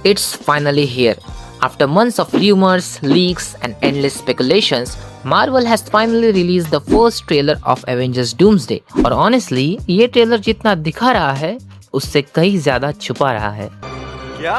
It's finally here. After months of rumors, leaks, and endless speculations, Marvel has finally released the first trailer of Avengers Doomsday. और honestly, ये trailer जितना दिखा रहा है, उससे कहीं ज्यादा छुपा रहा है। क्या?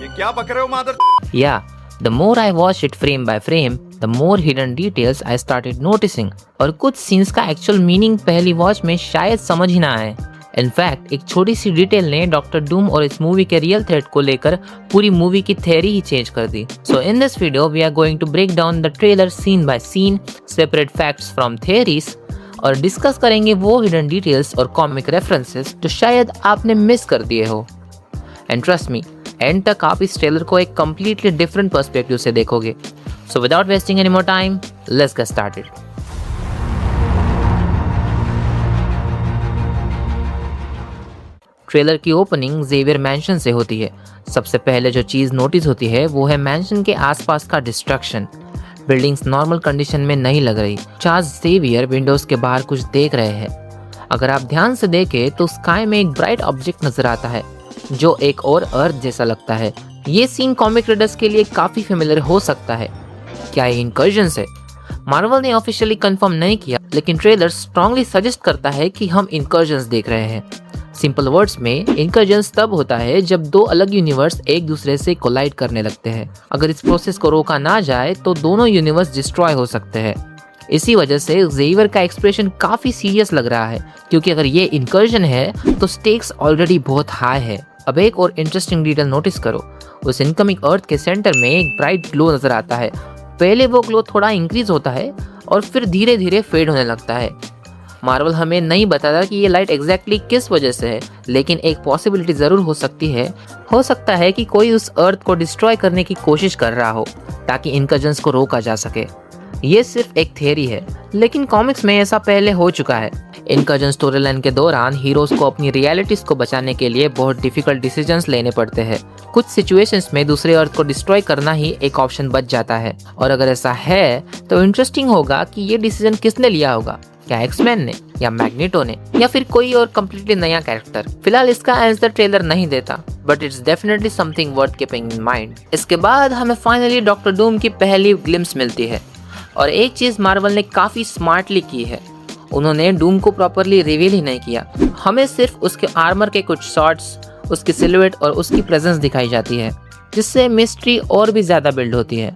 ये क्या बक रहे हो मादर? Yeah, the more I watched it frame by frame, the more hidden details I started noticing. और कुछ सीन्स का एक्चुअल मीनिंग पहली वॉच में शायद समझ ही ना आए। इनफैक्ट एक छोटी सी डिटेल ने डॉक्टर डूम और इस मूवी के रियल थ्रेट को लेकर पूरी मूवी की थ्योरी ही चेंज कर दी। So in this video we are going to break down the trailer scene by scene, separate facts from theories और डिस्कस करेंगे वो हिडन डिटेल्स और कॉमिक रेफरेंसेस जो शायद आपने मिस कर दिए हो। एंड ट्रस्ट मी, एंड तक आप इस ट्रेलर को एक कंप्लीटली डिफरेंट पर्सपेक्टिव से देखोगे। So without wasting any more time, let's get started. Trailer की ओपनिंग जेवियर मैंशन से होती है। सबसे पहले जो चीज़ नोटिस होती है वो है मैंशन के आसपास का डिस्ट्रक्शन। बिल्डिंग्स नॉर्मल कंडीशन में नहीं लग रही। चार्ल्स जेवियर विंडोज के बाहर कुछ देख रहे हैं। अगर आप ध्यान से देखें तो स्काई में एक ब्राइट ऑब्जेक्ट नजर आता है जो एक और अर्थ जैसा लगता है। ये सीन कॉमिक रीडर्स के लिए काफ़ी फेमिलियर हो सकता है। क्या ये इनकर्जन है? मार्वल ने ऑफिशियली कंफर्म नहीं किया, लेकिन ट्रेलर स्ट्रांगली सजेस्ट करता है कि हम इनकर्जन्स देख रहे हैं। सिंपल वर्ड्स में इनकर्जन्स तब होता है जब दो अलग यूनिवर्स एक दूसरे से कोलाइड करने लगते हैं। अगर इस प्रोसेस को रोका ना जाए तो दोनों यूनिवर्स डिस्ट्रॉय हो सकते हैं। इसी वजह से जेवियर का एक्सप्रेशन काफी सीरियस लग रहा है, क्योंकि अगर ये इनकर्जन है तो स्टेक्स ऑलरेडी बहुत हाई है। अब एक और इंटरेस्टिंग डिटेल नोटिस करो। उस इनकमिंग अर्थ के सेंटर में एक ब्राइट ग्लो नजर आता है। पहले वो ग्लो थोड़ा इंक्रीज होता है और फिर धीरे धीरे फेड होने लगता है। मार्वल हमें नहीं बताता कि ये लाइट एग्जैक्टली किस वजह से है, लेकिन एक पॉसिबिलिटी जरूर हो सकती है। हो सकता है कि कोई उस अर्थ को डिस्ट्रॉय करने की कोशिश कर रहा हो ताकि इनकर्जन्स को रोका जा सके। ये सिर्फ एक थियरी है, लेकिन कॉमिक्स में ऐसा पहले हो चुका है। इनकर्जन स्टोरी लाइन के दौरान हीरोज को अपनी रियलिटीज को बचाने के लिए बहुत डिफिकल्ट डिसीजंस लेने पड़ते हैं। कुछ सिचुएशंस में दूसरे अर्थ को डिस्ट्रॉय करना ही एक ऑप्शन बच जाता है। और अगर ऐसा है तो इंटरेस्टिंग होगा कि ये डिसीजन किसने लिया होगा। क्या एक्समैन ने, या मैग्नेटो ने, या फिर कोई और कम्प्लीटली नया कैरेक्टर? फिलहाल इसका आंसर ट्रेलर नहीं देता, but it's definitely something worth keeping in mind. इसके बाद हमें फाइनली डॉक्टर डूम की पहली ग्लिम्स मिलती है। और एक चीज मार्वल ने काफी स्मार्टली की है, उन्होंने डूम को प्रॉपरली रिवील ही नहीं किया। हमें सिर्फ उसके आर्मर के कुछ शॉट्स, उसकी सिलुएट और उसकी प्रेजेंस दिखाई जाती है, जिससे मिस्ट्री और भी ज्यादा बिल्ड होती है।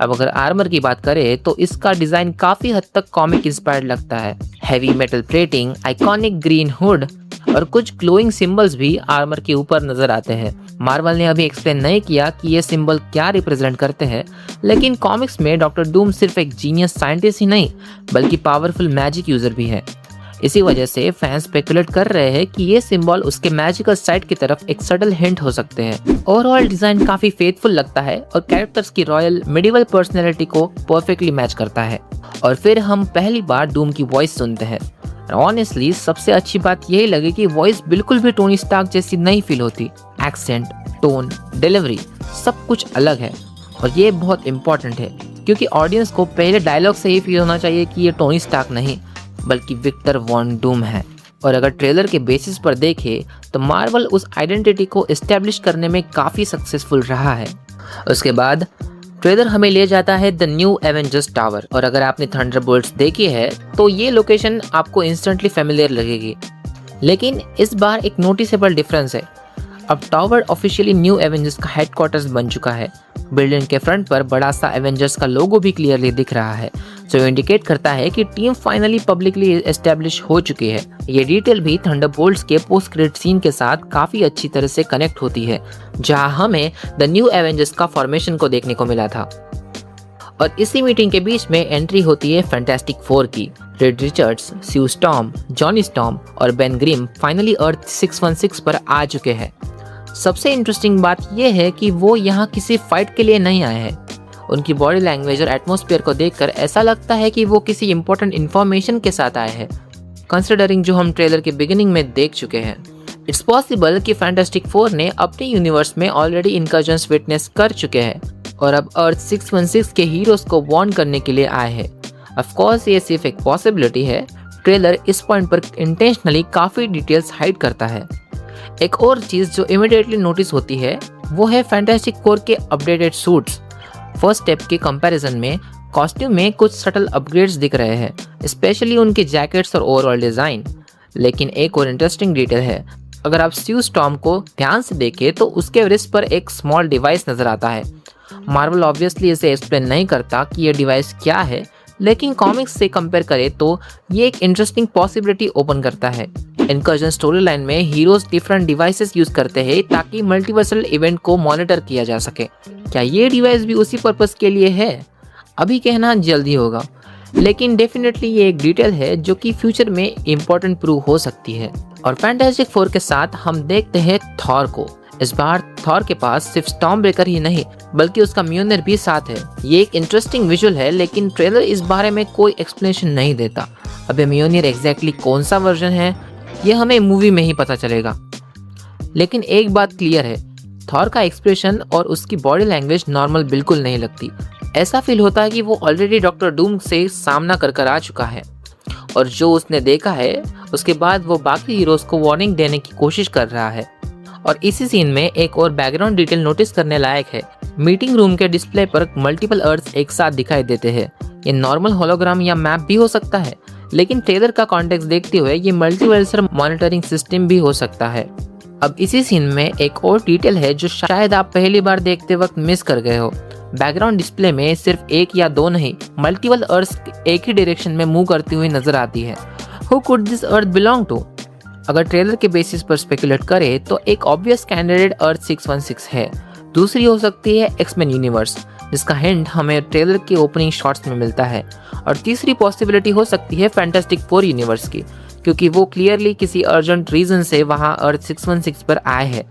अब अगर आर्मर की बात करें तो इसका डिजाइन काफी हद तक कॉमिक इंस्पायर्ड लगता है। Heavy metal plating, iconic green hood और कुछ ग्लोइंग सिंबल्स भी आर्मर के ऊपर नजर आते हैं। मार्वल ने अभी एक्सप्लेन नहीं किया कि ये सिंबल क्या रिप्रेजेंट करते हैं, लेकिन कॉमिक्स में डॉक्टर डूम सिर्फ एक जीनियस साइंटिस्ट ही नहीं बल्कि पावरफुल मैजिक यूजर भी है। इसी वजह से फैंस स्पेकुलेट कर रहे हैं कि ये सिंबल उसके मैजिकल साइड की तरफ एक सटल हिंट हो सकते हैं। ओवरऑल डिजाइन काफी फेथफुल लगता है और कैरेक्टर्स की रॉयल मिडिवल पर्सनैलिटी को परफेक्टली मैच करता है। और फिर हम पहली बार डूम की वॉइस सुनते हैं। ऑनेस्टली सबसे अच्छी बात यही लगी कि वॉइस बिल्कुल भी टोनी स्टार्क जैसी नहीं फील होती। एक्सेंट, टोन, डिलीवरी सब कुछ अलग है और ये बहुत इंपॉर्टेंट है, क्योंकि ऑडियंस को पहले डायलॉग से ही फील होना चाहिए कि ये टोनी स्टार्क नहीं बल्कि विक्टर वॉन डूम है। और अगर ट्रेलर के बेसिस पर देखें तो मार्वल उस आइडेंटिटी को एस्टेब्लिश करने में काफ़ी सक्सेसफुल रहा है। उसके बाद ट्रेलर हमें ले जाता है द न्यू एवेंजर्स टावर। और अगर आपने थंडरबोल्ट्स देखी है तो ये लोकेशन आपको इंस्टेंटली फेमिलियर लगेगी, लेकिन इस बार एक नोटिसेबल डिफरेंस है। अब टावर ऑफिशियली न्यू एवेंजर्स का हेडक्वार्टर्स बन चुका है। बिल्डिंग के फ्रंट पर बड़ा सा एवेंजर्स का लोगो भी क्लियरली दिख रहा है, जो इंडिकेट करता है कि टीम फाइनली पब्लिकली एस्टेब्लिश हो चुकी है। ये डिटेल भी थंडरबोल्ट्स के पोस्ट क्रेडिट सीन के साथ काफी अच्छी तरह से कनेक्ट होती है, जहां हमें द न्यू एवेंजर्स का फॉर्मेशन को देखने को मिला था। और इसी मीटिंग के बीच में एंट्री होती है फैंटास्टिक फोर की। रेड रिचर्ड्स, स्यू स्टॉर्म, जॉनी स्टॉर्म और बेन ग्रिम फाइनली अर्थ 616 पर आ चुके हैं। सबसे इंटरेस्टिंग बात यह है कि वो यहाँ किसी फाइट के लिए नहीं आए हैं। उनकी बॉडी लैंग्वेज और एटमॉस्फेयर को देखकर ऐसा लगता है कि वो किसी इंपॉर्टेंट इन्फॉर्मेशन के साथ आए हैं, कंसिडरिंग जो हम ट्रेलर के बिगिनिंग में देख चुके हैं। इट्स पॉसिबल कि फैंटास्टिक फोर ने अपने यूनिवर्स में ऑलरेडी इनकर्जन्स विटनेस कर चुके हैं और अब अर्थ 616 के हीरोज को वॉर्न करने के लिए आए हैं। ऑफ कोर्स ये सिर्फ एक पॉसिबिलिटी है। ट्रेलर इस पॉइंट पर इंटेंशनली काफ़ी डिटेल्स हाइड करता है। एक और चीज़ जो इमीडिएटली नोटिस होती है वो है फैंटास्टिक फोर के अपडेटेड सूट्स। फर्स्ट स्टेप के कंपैरिजन में कॉस्ट्यूम में कुछ सटल अपग्रेड्स दिख रहे हैं, स्पेशली उनके जैकेट्स और ओवरऑल डिज़ाइन। लेकिन एक और इंटरेस्टिंग डिटेल है, अगर आप स्यू स्टॉर्म को ध्यान से देखें तो उसके रिस्ट पर एक स्मॉल डिवाइस नज़र आता है। मार्वल ऑब्वियसली इसे एक्सप्लेन नहीं करता कि यह डिवाइस क्या है, लेकिन कॉमिक्स से कंपेयर करें तो ये एक इंटरेस्टिंग पॉसिबिलिटी ओपन करता है। इनकर्जन स्टोरी लाइन में हीरोज डिफरेंट डिवाइसेस यूज करते हैं ताकि मल्टीवर्सल इवेंट को मॉनिटर किया जा सके। क्या ये डिवाइस भी उसी पर्पस के लिए है? अभी कहना जल्दी होगा, लेकिन डेफिनेटली ये एक डिटेल है जो कि फ्यूचर में इम्पोर्टेंट प्रूव हो सकती है। और फैंटास्टिक फोर के साथ हम देखते हैं थॉर को। इस बार थॉर के पास सिर्फ स्टॉर्म ब्रेकर ही नहीं बल्कि उसका म्योलनिर भी साथ है। ये एक इंटरेस्टिंग विजुअल है, लेकिन ट्रेलर इस बारे में कोई एक्सप्लेनेशन नहीं देता। अब म्योलनिर एग्जैक्टली कौन सा वर्जन है ये हमें मूवी में ही पता चलेगा। लेकिन एक बात क्लियर है, थॉर का एक्सप्रेशन और उसकी बॉडी लैंग्वेज नॉर्मल बिल्कुल नहीं लगती। ऐसा फील होता है कि वो ऑलरेडी डॉक्टर डूम से सामना कर आ चुका है और जो उसने देखा है उसके बाद वो बाकी हीरोज को वार्निंग देने की कोशिश कर रहा है। और इसी सीन में एक और बैकग्राउंड डिटेल नोटिस करने लायक है। मीटिंग रूम के डिस्प्ले पर मल्टीपल अर्थ्स एक साथ दिखाई देते हैं। ये नॉर्मल होलोग्राम या मैप भी हो सकता है, लेकिन ट्रेलर का कॉन्टेक्स्ट देखते हुए ये मल्टीवर्सल मॉनिटरिंग सिस्टम भी हो सकता है। अब इसी सीन में एक और डिटेल है जो शायद आप पहली बार देखते वक्त मिस कर गए हो। बैकग्राउंड डिस्प्ले में सिर्फ एक या दो नहीं, मल्टीपल अर्थ्स एक ही डायरेक्शन में मूव करती हुई नजर आती है। Who could this earth belong to? अगर ट्रेलर के बेसिस पर स्पेकुलेट करें तो एक ऑब्वियस कैंडिडेट अर्थ 616 है। दूसरी हो सकती है एक्समैन यूनिवर्स, जिसका हिंट हमें ट्रेलर के ओपनिंग शॉट्स में मिलता है। और तीसरी पॉसिबिलिटी हो सकती है फैंटास्टिक फोर यूनिवर्स की, क्योंकि वो क्लियरली किसी अर्जेंट रीजन से वहां अर्थ 616 पर आए हैं।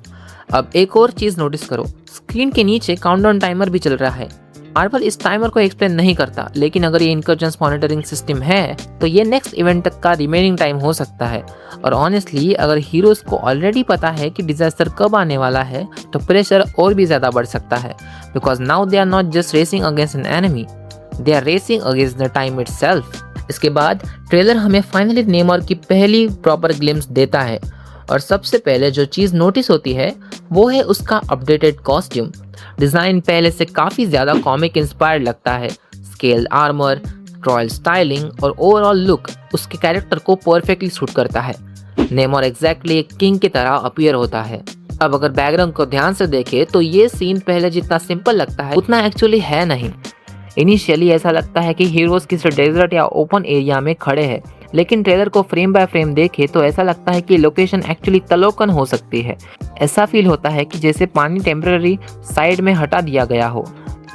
अब एक और चीज नोटिस करो, स्क्रीन के नीचे काउंटडाउन टाइमर भी चल रहा है। मार्वल इस टाइमर को एक्सप्लेन नहीं करता, लेकिन अगर ये इनकर्जन्स मॉनिटरिंग सिस्टम है तो ये नेक्स्ट इवेंट तक का रिमेनिंग टाइम हो सकता है। और ऑनेस्टली अगर हीरोज को ऑलरेडी पता है कि डिजास्टर कब आने वाला है तो प्रेशर और भी ज्यादा बढ़ सकता है, because now they are not just racing against an enemy, they are racing against the time itself. इसके बाद ट्रेलर हमें फाइनली नेमोर की पहली प्रॉपर ग्लिम्स देता है और सबसे पहले जो चीज नोटिस होती है वो है उसका अपडेटेड कॉस्ट्यूम। डिजाइन पहले से काफी ज्यादा कॉमिक इंस्पायर्ड लगता है। स्केल आर्मर, रॉयल स्टाइलिंग और ओवरऑल लुक उसके कैरेक्टर को परफेक्टली सूट करता है। नेमोर एग्जैक्टली एक किंग की तरह अपीयर होता है। अब अगर बैकग्राउंड को ध्यान से देखें तो ये सीन पहले जितना सिंपल लगता है उतना एक्चुअली है नहीं। इनिशियली ऐसा लगता है कि हीरोज किसी डेजर्ट या ओपन एरिया में खड़े हैं, लेकिन ट्रेलर को फ्रेम बाय फ्रेम देखे तो ऐसा लगता है कि लोकेशन एक्चुअली तलोकन हो सकती है। ऐसा फील होता है कि जैसे पानी टेम्पररी साइड में हटा दिया गया हो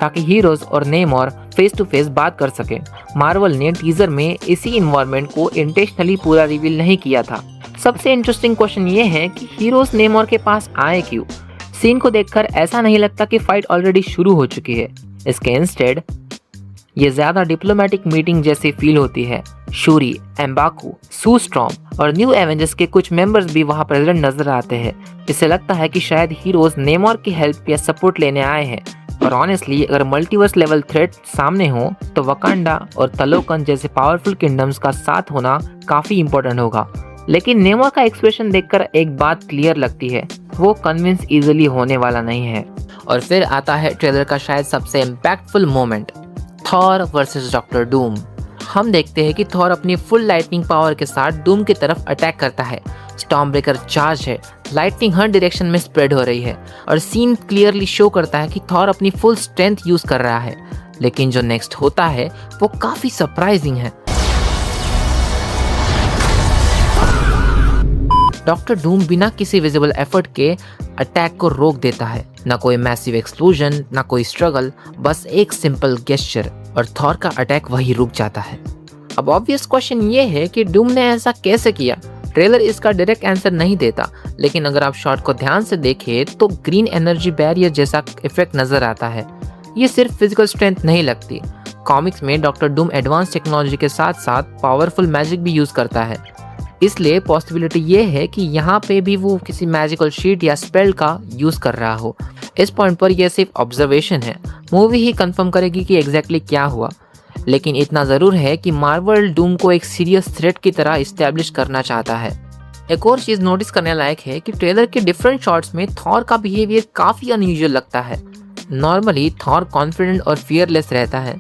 ताकि हीरोज और नेमोर फेस टू फेस बात कर सके। मार्वल ने टीजर में इसी इन्वायरमेंट को इंटेंशनली पूरा रिवील नहीं किया था। सबसे इंटरेस्टिंग क्वेश्चन ये है कि हीरोज नेमोर के पास आए क्यों? सीन को देखकर ऐसा नहीं लगता कि फाइट ऑलरेडी शुरू हो चुकी है। इसके इंस्टेड ये ज्यादा डिप्लोमेटिक मीटिंग जैसी फील होती है। शूरी, एम्बाकू, सू स्टॉर्म और न्यू एवेंजर्स के कुछ मेंबर्स भी वहां प्रेजेंट नजर आते हैं। इससे लगता है कि शायद हीरोज नेमोर की हेल्प या सपोर्ट लेने आए हैं। और ऑनेस्टली अगर मल्टीवर्स लेवल थ्रेट सामने हो तो वकांडा और तलोकन जैसे पावरफुल किंगडम्स का साथ होना काफी इंपॉर्टेंट होगा। लेकिन नेमोर का एक्सप्रेशन देखकर एक बात क्लियर लगती है, वो कन्विंस इजीली होने वाला नहीं है। और फिर आता है ट्रेलर का शायद सबसे impactful moment, Thor versus doctor Doom. हम देखते हैं कि थॉर अपनी फुल लाइटनिंग पावर के साथ डूम की तरफ अटैक करता है। स्टॉर्म ब्रेकर चार्ज है, लाइटनिंग हर डायरेक्शन में स्प्रेड हो रही है और सीन क्लियरली शो करता है कि थॉर अपनी फुल स्ट्रेंथ यूज कर रहा है। लेकिन जो नेक्स्ट होता है वो काफी सरप्राइजिंग है। डॉक्टर डूम बिना किसी विजिबल एफर्ट के अटैक को रोक देता है। ना कोई मैसिव एक्सप्लोजन, ना कोई स्ट्रगल, बस एक सिंपल गेस्चर और थॉर का अटैक वही रुक जाता है। अब ऑब्वियस क्वेश्चन ये है कि डूम ने ऐसा कैसे किया? ट्रेलर इसका डायरेक्ट आंसर नहीं देता, लेकिन अगर आप शॉट को ध्यान से देखें तो ग्रीन एनर्जी बैरियर जैसा इफेक्ट नजर आता है। ये सिर्फ फिजिकल स्ट्रेंथ नहीं लगती। कॉमिक्स में डॉक्टर डूम एडवांस टेक्नोलॉजी के साथ साथ पावरफुल मैजिक भी यूज करता है, इसलिए पॉसिबिलिटी ये है कि यहाँ पे भी वो किसी मैजिकल शीट या स्पेल का यूज कर रहा हो। इस पॉइंट पर यह सिर्फ ऑब्जर्वेशन है, मूवी ही कंफर्म करेगी कि एग्जैक्टली क्या हुआ। लेकिन इतना ज़रूर है कि मार्वल डूम को एक सीरियस थ्रेट की तरह इस्टेब्लिश करना चाहता है। एक और चीज नोटिस करने लायक है कि ट्रेलर के डिफरेंट शॉट्स में थॉर का बिहेवियर काफी अनयूजुअल लगता है। नॉर्मली थॉर कॉन्फिडेंट और फियरलेस रहता है,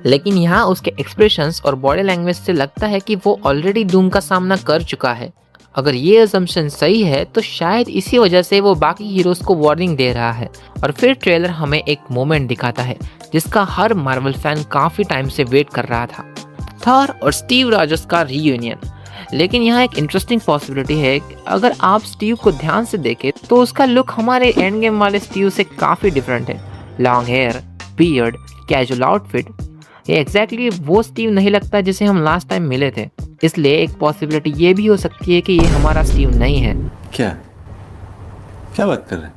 लेकिन यहाँ उसके एक्सप्रेशंस और बॉडी लैंग्वेज से लगता है कि वो ऑलरेडी डूम का सामना कर चुका है। अगर ये असम्पशन सही है तो शायद इसी वजह से वो बाकी हीरोज को वार्निंग दे रहा है। और फिर ट्रेलर हमें एक मोमेंट दिखाता है जिसका हर मार्वल फैन काफी टाइम से वेट कर रहा था, थॉर और स्टीव रॉजर्स का रीयूनियन। लेकिन यहाँ एक इंटरेस्टिंग पॉसिबिलिटी है कि अगर आप स्टीव को ध्यान से देखें तो उसका लुक हमारे एंड गेम वाले स्टीव से काफी डिफरेंट है। Long hair, beard, casual outfit, ये एग्जैक्टली वो स्टीव नहीं लगता जिसे हम लास्ट टाइम मिले थे। इसलिए एक पॉसिबिलिटी ये भी हो सकती है कि ये हमारा स्टीव नहीं है, क्या क्या बात कर रहे हैं,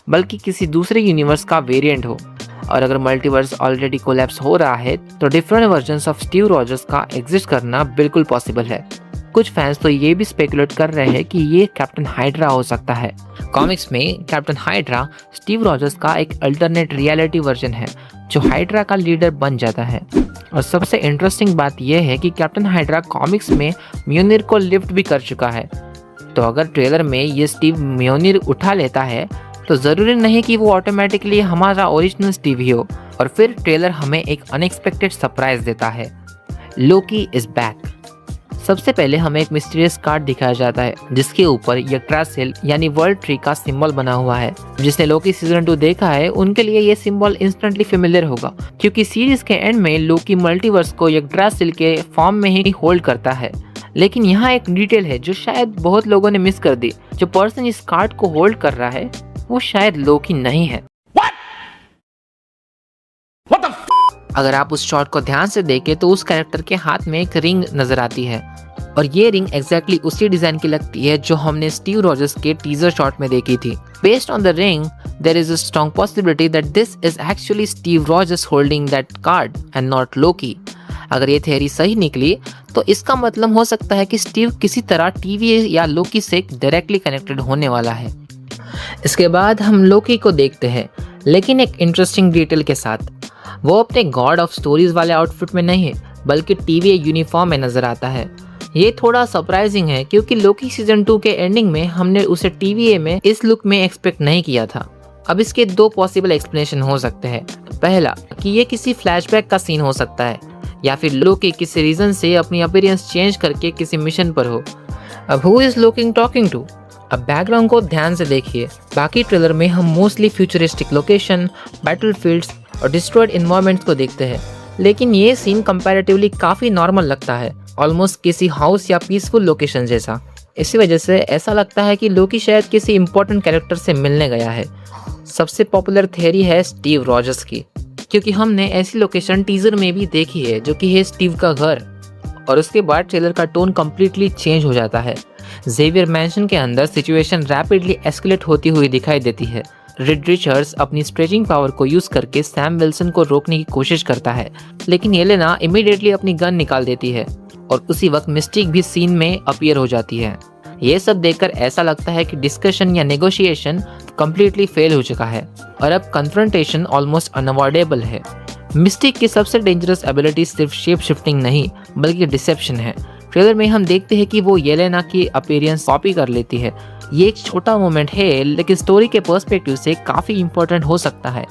बल्कि किसी दूसरे यूनिवर्स का वेरिएंट हो। और अगर मल्टीवर्स ऑलरेडी कोलैप्स हो रहा है तो different versions of Steve Rogers का एग्जिस्ट करना बिल्कुल पॉसिबल है। कुछ फैंस तो ये भी स्पेकुलेट कर रहे हैं कि ये कैप्टन हाइड्रा हो सकता है। कॉमिक्स में कैप्टन हाइड्रा स्टीव रॉजर्स का एक अल्टरनेट रियलिटी वर्जन है जो हाइड्रा का लीडर बन जाता है। और सबसे इंटरेस्टिंग बात यह है कि कैप्टन हाइड्रा कॉमिक्स में म्योनिर को लिफ्ट भी कर चुका है। तो अगर ट्रेलर में ये स्टीव म्योनिर उठा लेता है तो ज़रूरी नहीं कि वो ऑटोमेटिकली हमारा ओरिजिनल स्टीव ही हो। और फिर ट्रेलर हमें एक अनएक्सपेक्टेड सरप्राइज देता है, लोकी इज बैक। सबसे पहले हमें एक मिस्टीरियस कार्ड दिखाया जाता है जिसके ऊपर यग्ड्रासिल यानी वर्ल्ड ट्री का सिंबल बना हुआ है। जिसने लोकी सीजन 2 देखा है उनके लिए ये सिंबल इंस्टेंटली फेमिलियर होगा, क्योंकि सीरीज के एंड में लोकी मल्टीवर्स को यग्ड्रासिल के फॉर्म में ही होल्ड करता है। लेकिन यहाँ एक डिटेल है जो शायद बहुत लोगों ने मिस कर दी। जो पर्सन इस कार्ड को होल्ड कर रहा है वो शायद लोकी नहीं है। अगर आप उस शॉट को ध्यान से देखें तो उस कैरेक्टर के हाथ में एक रिंग नजर आती है और ये रिंग एग्जैक्टली उसी डिजाइन की लगती है जो हमने स्टीव रॉजर्स के टीजर शॉट में देखी थी। Based on the ring there is a strong possibility that this is actually Steve Rogers holding that card and not Loki. अगर ये थ्योरी सही निकली तो इसका मतलब हो सकता है कि स्टीव किसी तरह टीवी या लोकी से डायरेक्टली कनेक्टेड होने वाला है। इसके बाद हम लोकी को देखते हैं, लेकिन एक इंटरेस्टिंग डिटेल के साथ। वो अपने गॉड ऑफ स्टोरीज वाले आउटफिट में नहीं बल्कि टीवी यूनिफॉर्म में नजर आता है। ये थोड़ा सरप्राइजिंग है क्योंकि लोकी सीजन 2 के एंडिंग में हमने उसे टीवीए में इस लुक में एक्सपेक्ट नहीं किया था। अब इसके दो पॉसिबल एक्सप्लेनेशन हो सकते हैं। पहला कि ये किसी फ्लैशबैक का सीन हो सकता है या फिर लोकी किसी रीजन से अपनी अपीयरेंस चेंज करके किसी मिशन पर हो। अब who is Loki talking to? अब बैकग्राउंड को ध्यान से देखिए। बाकी ट्रेलर में हम मोस्टली फ्यूचरिस्टिक लोकेशन, बैटलफील्ड्स और डिस्ट्रॉयड एनवायरनमेंट्स को देखते हैं, लेकिन ये सीन कंपैरेटिवली काफ़ी नॉर्मल लगता है, ऑलमोस्ट किसी हाउस या पीसफुल लोकेशन जैसा। इसी वजह से ऐसा लगता है कि लोकी शायद किसी इंपॉर्टेंट कैरेक्टर से मिलने गया है। सबसे पॉपुलर थियरी है स्टीव रॉजर्स की, क्योंकि हमने ऐसी लोकेशन टीजर में भी देखी है जो कि है स्टीव का घर। और उसके बाद ट्रेलर का टोन कम्प्लीटली चेंज हो जाता है। जेवियर मैंशन के अंदर सिचुएशन रैपिडली एस्केलेट होती हुई दिखाई देती है। रिड रिचर्ड्स अपनी स्ट्रेचिंग पावर को यूज करके सैम विल्सन को रोकने की कोशिश करता है, लेकिन येलेना इमीडिएटली अपनी गन निकाल देती है और उसी वक्त मिस्टिक भी सीन में अपीयर हो जाती है। ये सब देखकर ऐसा लगता है कि डिस्कशन या नेगोशिएशन कंप्लीटली फेल हो चुका है और अब कन्फ्रंटेशन ऑलमोस्ट अनअवॉइडेबल है। मिस्टिक की सबसे डेंजरस एबिलिटी सिर्फ शेप शिफ्टिंग नहीं बल्कि डिसेप्शन है। ट्रेलर में हम देखते हैं कि वो येलेना की अपीयरेंस कॉपी कर लेती है। ये एक छोटा मोमेंट है, लेकिन स्टोरी के पर्सपेक्टिव से काफ़ी इंपॉर्टेंट हो सकता है।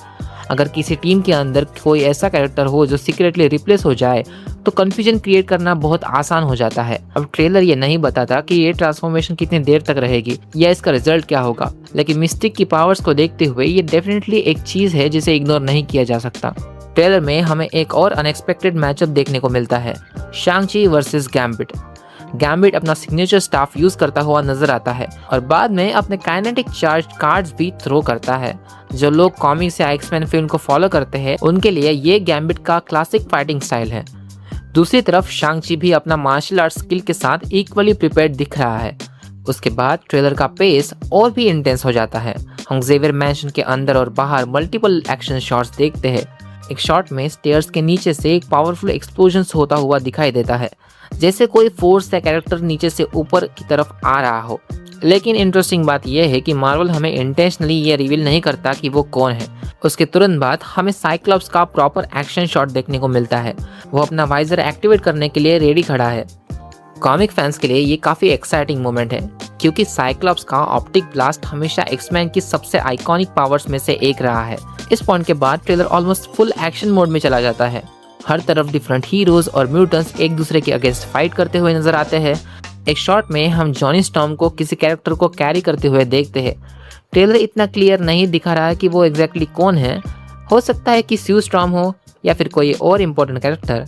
अगर किसी टीम के अंदर कोई ऐसा कैरेक्टर हो जो सीक्रेटली रिप्लेस हो जाए तो कन्फ्यूजन क्रिएट करना बहुत आसान हो जाता है। अब ट्रेलर ये नहीं बताता कि ये ट्रांसफॉर्मेशन कितनी देर तक रहेगी या इसका रिजल्ट क्या होगा, लेकिन मिस्टिक की पावर्स को देखते हुए ये डेफिनेटली एक चीज़ है जिसे इग्नोर नहीं किया जा सकता। ट्रेलर में हमें एक और अनएक्सपेक्टेड मैचअप देखने को मिलता है, शांग-ची वर्सेस गैम्बिट। गैम्बिट अपना सिग्नेचर स्टाफ यूज करता हुआ नजर आता है और बाद में अपने काइनेटिक चार्ज कार्ड्स भी थ्रो करता है। जो लोग कॉमिक्स या एक्समैन फिल्म को फॉलो करते हैं उनके लिए ये गैम्बिट का क्लासिक फाइटिंग स्टाइल है। दूसरी तरफ शांग-ची भी अपना मार्शल आर्ट स्किल के साथ इक्वली प्रिपेयर्ड दिख रहा है। उसके बाद ट्रेलर का पेस और भी इंटेंस हो जाता है। हम जेवियर मैंशन के अंदर और बाहर मल्टीपल एक्शन शॉट्स देखते हैं। एक शॉट में स्टेयर्स के नीचे से एक पावरफुल एक्सप्लोजन होता हुआ दिखाई देता है, जैसे कोई फोर्स या कैरेक्टर नीचे से ऊपर की तरफ आ रहा हो। लेकिन इंटरेस्टिंग बात यह है कि मार्वल हमें इंटेंशनली ये रिवील नहीं करता कि वो कौन है। उसके तुरंत बाद हमें साइक्लॉप्स का प्रॉपर एक्शन शॉट देखने को मिलता है। वो अपना वाइजर एक्टिवेट करने के लिए रेडी खड़ा है। कॉमिक फैंस के लिए ये काफ़ी एक्साइटिंग मोमेंट है क्योंकि साइक्लॉप्स का ऑप्टिक ब्लास्ट हमेशा एक्समैन की सबसे आइकॉनिक पावर्स में से एक रहा है। इस पॉइंट के बाद trailer almost full action mode में चला जाता है। हर तरफ डिफरेंट हीरोज और म्यूटेंट्स एक दूसरे के अगेंस्ट फाइट करते हुए नजर आते हैं। एक शॉट में हम जॉनी स्टॉर्म को किसी कैरेक्टर को कैरी करते हुए देखते हैं। ट्रेलर इतना क्लियर नहीं दिखा रहा है कि वो एग्जैक्टली कौन है। हो सकता है कि स्यू स्टॉर्म हो या फिर कोई और इम्पोर्टेंट कैरेक्टर।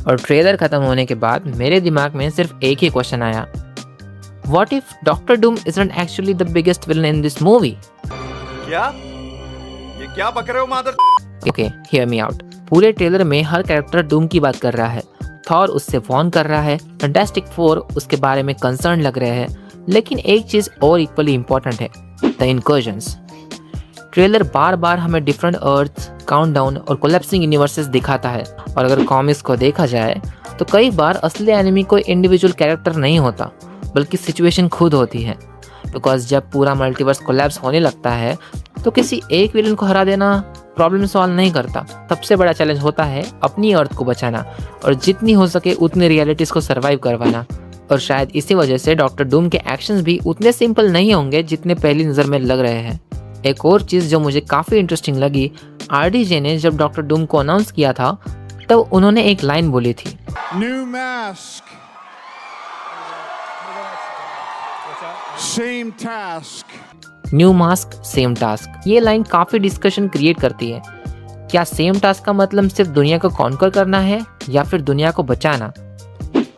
और ट्रेलर खत्म होने के बाद मेरे दिमाग में सिर्फ एक ही क्वेश्चन आया, what if doctor Doom isn't actually the biggest villain in this movie? क्या? ये क्या बक रहे हो मादर? Okay, hear me out. पूरे ट्रेलर में हर कैरेक्टर डूम की बात कर रहा है। थॉर उससे वॉर्न कर रहा है, फैंटास्टिक फोर उसके बारे में कंसर्न लग रहे हैं, लेकिन एक चीज और इक्वली इम्पोर्टेंट है, द इनकर्जन्स। ट्रेलर बार बार हमें डिफरेंट अर्थ, काउंटडाउन और कोलैप्सिंग यूनिवर्सेस दिखाता है। और अगर कॉमिक्स को देखा जाए तो कई बार असली एनिमी कोई इंडिविजुअल कैरेक्टर नहीं होता, बल्कि सिचुएशन खुद होती है। बिकॉज जब पूरा मल्टीवर्स कोलैप्स होने लगता है तो किसी एक विलन को हरा देना प्रॉब्लम सॉल्व नहीं करता। सबसे बड़ा चैलेंज होता है अपनी अर्थ को बचाना और जितनी हो सके उतनी रियलिटीज को सर्वाइव करवाना। और शायद इसी वजह से डॉक्टर डूम के एक्शंस भी उतने सिंपल नहीं होंगे जितने पहली नज़र में लग रहे हैं। एक और चीज़ जो मुझे काफ़ी इंटरेस्टिंग लगी, RDJ ने जब डॉक्टर डूम को अनाउंस किया था तब उन्होंने एक लाइन बोली थी, New mask. Same task. New mask same task. ये लाइन काफ़ी डिस्कशन क्रिएट करती है। क्या सेम टास्क का मतलब सिर्फ दुनिया को कॉन्कर करना है या फिर दुनिया को बचाना?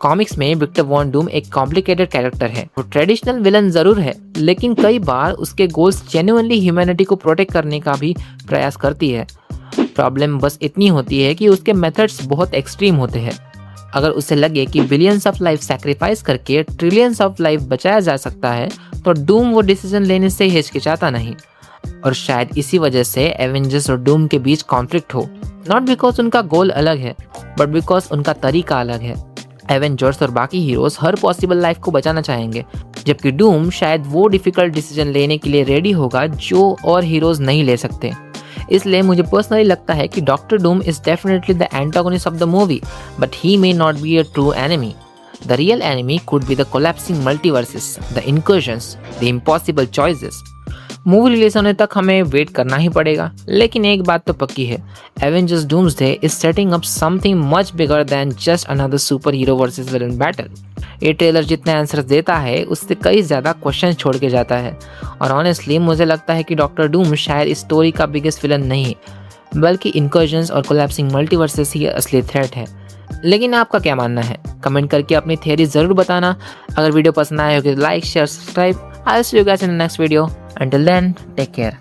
कॉमिक्स में विक्टर वॉन डूम एक कॉम्प्लिकेटेड कैरेक्टर है। वो ट्रेडिशनल विलन जरूर है, लेकिन कई बार उसके गोल्स जेन्युइनली ह्यूमैनिटी को प्रोटेक्ट करने का भी प्रयास करती है। प्रॉब्लम बस इतनी होती है कि उसके मेथड्स बहुत एक्सट्रीम होते हैं। अगर उसे लगे कि बिलियंस ऑफ लाइफ सैक्रिफाइस करके ट्रिलियंस ऑफ लाइफ बचाया जा सकता है तो डूम वो डिसीजन लेने से हिचकिचाता नहीं। और शायद इसी वजह से एवेंजर्स और डूम के बीच कॉन्फ्लिक्ट हो, नॉट बिकॉज उनका गोल अलग है बट बिकॉज उनका तरीका अलग है। एवेंजर्स और बाकी हीरोज हर पॉसिबल लाइफ को बचाना चाहेंगे, जबकि डूम शायद वो डिफिकल्ट डिसीजन लेने के लिए रेडी होगा जो और हीरोज नहीं ले सकते। इसलिए मुझे पर्सनली लगता है कि Doctor Doom is definitely the antagonist of the movie, but he may not be a true enemy. The real enemy could be the collapsing multiverses, the incursions, the impossible choices. Movie release होने तक हमें wait करना ही पड़ेगा, लेकिन एक बात तो पक्की है, Avengers doomsday is setting up something much bigger than just another super hero versus villain battle. ये ट्रेलर जितने आंसर्स देता है उससे कई ज़्यादा क्वेश्चन छोड़ के जाता है। और ऑनेस्टली मुझे लगता है कि डॉक्टर डूम शायद इस स्टोरी का बिगेस्ट विलन नहीं, बल्कि इनकर्जन्स और कोलैप्सिंग मल्टीवर्सेस ही असली थ्रेट है। लेकिन आपका क्या मानना है? कमेंट करके अपनी थियरी ज़रूर बताना। अगर वीडियो पसंद आए हो तो like, share, subscribe. I will see you guys in the next video. Until then, take care.